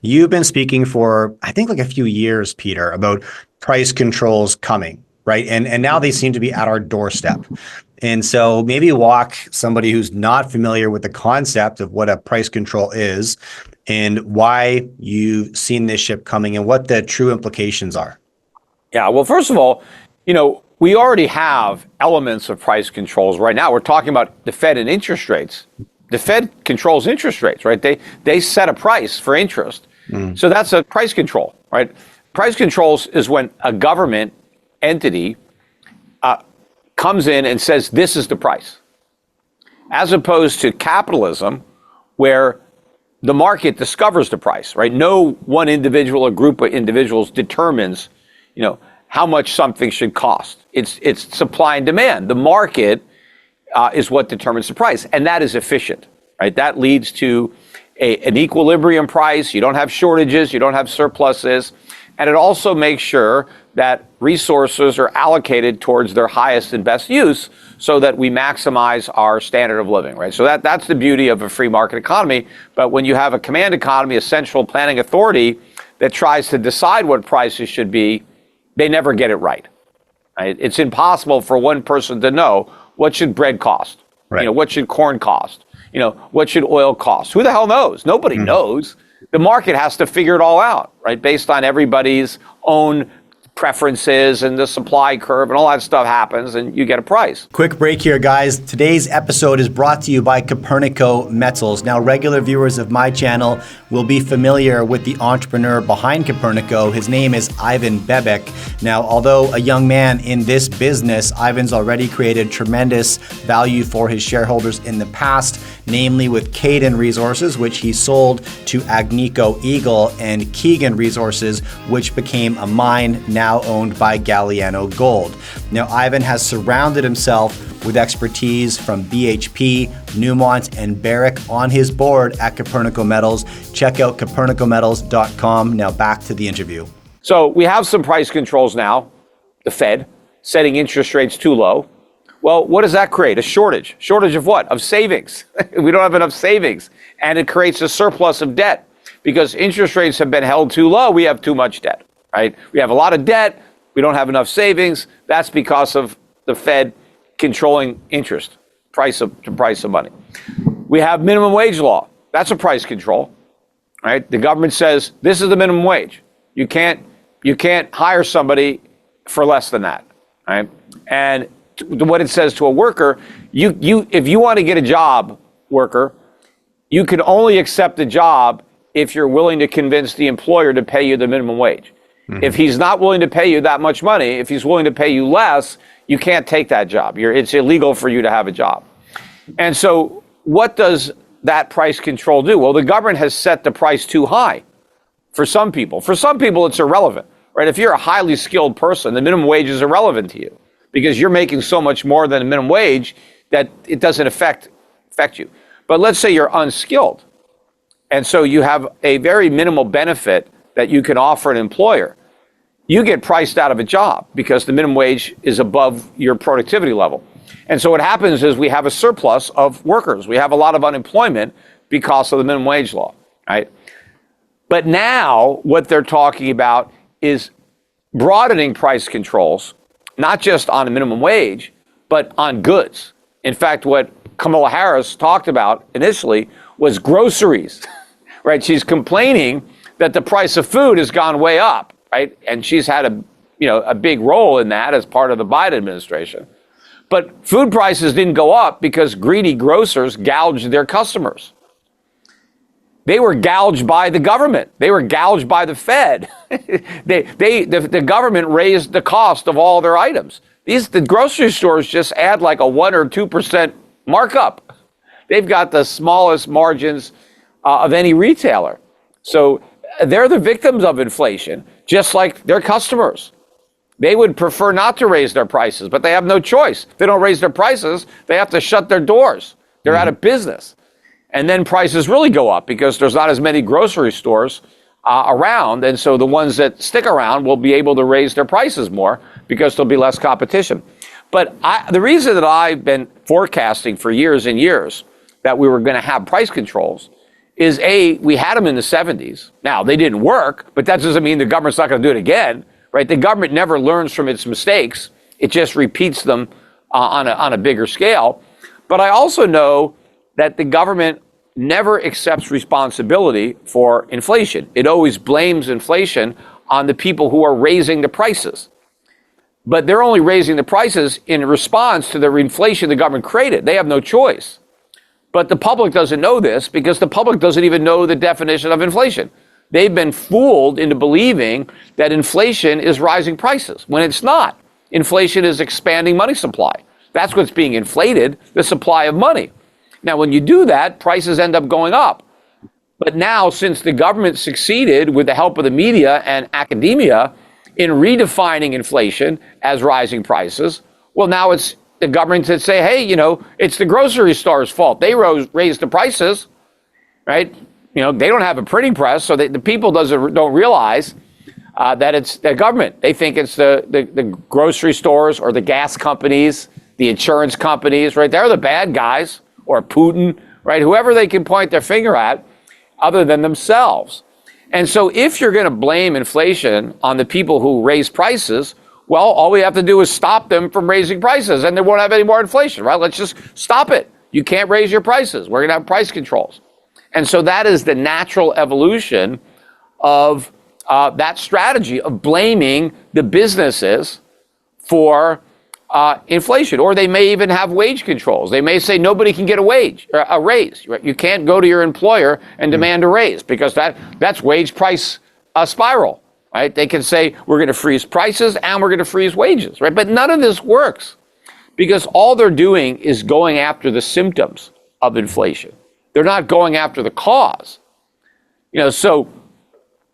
You've been speaking for, I think, like a few years, Peter, about price controls coming, right? And now they seem to be at our doorstep. And so maybe walk somebody who's not familiar with the concept of what a price control is and why you've seen this ship coming and what the true implications are. Yeah, well, first of all, we already have elements of price controls right now. We're talking about the Fed and interest rates. The Fed controls interest rates, right? They set a price for interest. So that's a price control, right? Price controls is when a government entity comes in and says, this is the price. As opposed to capitalism, where the market discovers the price, right? No one individual or group of individuals determines, how much something should cost. It's supply and demand. The market is what determines the price, and that is efficient, right? That leads to an equilibrium price. You don't have shortages, you don't have surpluses, and it also makes sure that resources are allocated towards their highest and best use so that we maximize our standard of living, right? So that's the beauty of a free market economy. But when you have a command economy, a central planning authority that tries to decide what prices should be, they never get it right. Right? It's impossible for one person to know what should bread cost, right. What should corn cost, what should oil cost. Who the hell knows? Nobody knows. The market has to figure it all out, right? Based on everybody's own preferences and the supply curve and all that stuff happens and you get a price. Quick break here, guys. Today's episode is brought to you by Copernico Metals. Now, regular viewers of my channel will be familiar with the entrepreneur behind Copernico. His name is Ivan Bebek. Now, although a young man in this business, Ivan's already created tremendous value for his shareholders in the past, namely with Caden Resources, which he sold to Agnico Eagle, and Keegan Resources, which became a mine now owned by Galiano Gold. Now, Ivan has surrounded himself with expertise from BHP, Newmont, and Barrick on his board at Copernico Metals. Check out copernicometals.com. Now back to the interview. So we have some price controls now, the Fed setting interest rates too low. Well, what does that create? A shortage. Shortage of what? Of savings. We don't have enough savings. And it creates a surplus of debt because interest rates have been held too low. We have too much debt. Right? We have a lot of debt. We don't have enough savings. That's because of the Fed controlling interest, price of money. We have minimum wage law. That's a price control, right? The government says this is the minimum wage. You can't hire somebody for less than that, right? And what it says to a worker, if you want to get a job, worker, you can only accept a job if you're willing to convince the employer to pay you the minimum wage. If he's not willing to pay you that much money, if he's willing to pay you less, you can't take that job. It's illegal for you to have a job. And so what does that price control do? Well, the government has set the price too high for some people. For some people, it's irrelevant, right? If you're a highly skilled person, the minimum wage is irrelevant to you because you're making so much more than a minimum wage that it doesn't affect you. But let's say you're unskilled. And so you have a very minimal benefit that you can offer an employer. You get priced out of a job because the minimum wage is above your productivity level. And so what happens is we have a surplus of workers. We have a lot of unemployment because of the minimum wage law, right? But now what they're talking about is broadening price controls, not just on a minimum wage, but on goods. In fact, what Kamala Harris talked about initially was groceries, right? She's complaining that the price of food has gone way up, right? And she's had a big role in that as part of the Biden administration. But food prices didn't go up because greedy grocers gouged their customers. They were gouged by the government. They were gouged by the Fed. The government raised the cost of all their items. The grocery stores just add like a 1 or 2% markup. They've got the smallest margins of any retailer. So they're the victims of inflation, just like their customers. They would prefer not to raise their prices, but they have no choice. If they don't raise their prices, they have to shut their doors. They're out of business. And then prices really go up because there's not as many grocery stores around. And so the ones that stick around will be able to raise their prices more because there'll be less competition. But the reason that I've been forecasting for years and years that we were going to have price controls is we had them in the 70s. Now, they didn't work, but that doesn't mean the government's not going to do it again, right? The government never learns from its mistakes. It just repeats them on a bigger scale. But I also know that the government never accepts responsibility for inflation. It always blames inflation on the people who are raising the prices. But they're only raising the prices in response to the inflation the government created. They have no choice. But the public doesn't know this because the public doesn't even know the definition of inflation. They've been fooled into believing that inflation is rising prices when it's not. Inflation is expanding money supply. That's what's being inflated, the supply of money. Now, when you do that, prices end up going up. But now, since the government succeeded with the help of the media and academia in redefining inflation as rising prices, well, now it's the government that say, hey, it's the grocery store's fault. They raised the prices, right? They don't have a printing press, so the people don't realize that it's the government. They think it's the grocery stores or the gas companies, the insurance companies, right? They're the bad guys, or Putin, right? Whoever they can point their finger at other than themselves. And so if you're going to blame inflation on the people who raise prices, well, all we have to do is stop them from raising prices and they won't have any more inflation, right? Let's just stop it. You can't raise your prices. We're going to have price controls. And so that is the natural evolution of that strategy of blaming the businesses for inflation. Or they may even have wage controls. They may say nobody can get a raise. Right? You can't go to your employer and demand a raise because that's wage price spiral. Right? They can say we're going to freeze prices and we're going to freeze wages. Right? But none of this works because all they're doing is going after the symptoms of inflation. They're not going after the cause. So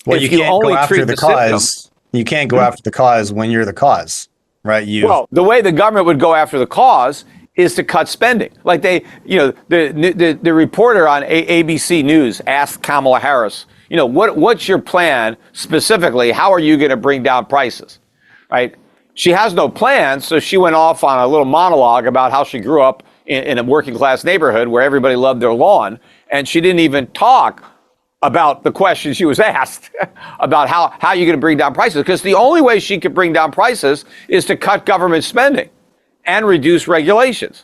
well, you can't go after the cause. You can't go after the cause when you're the cause. Right. Well, the way the government would go after the cause is to cut spending. Like the reporter on ABC News asked Kamala Harris, what's your plan specifically? How are you going to bring down prices? Right. She has no plan. So she went off on a little monologue about how she grew up in a working class neighborhood where everybody loved their lawn. And she didn't even talk about the question she was asked about how you're going to bring down prices. Because the only way she could bring down prices is to cut government spending and reduce regulations.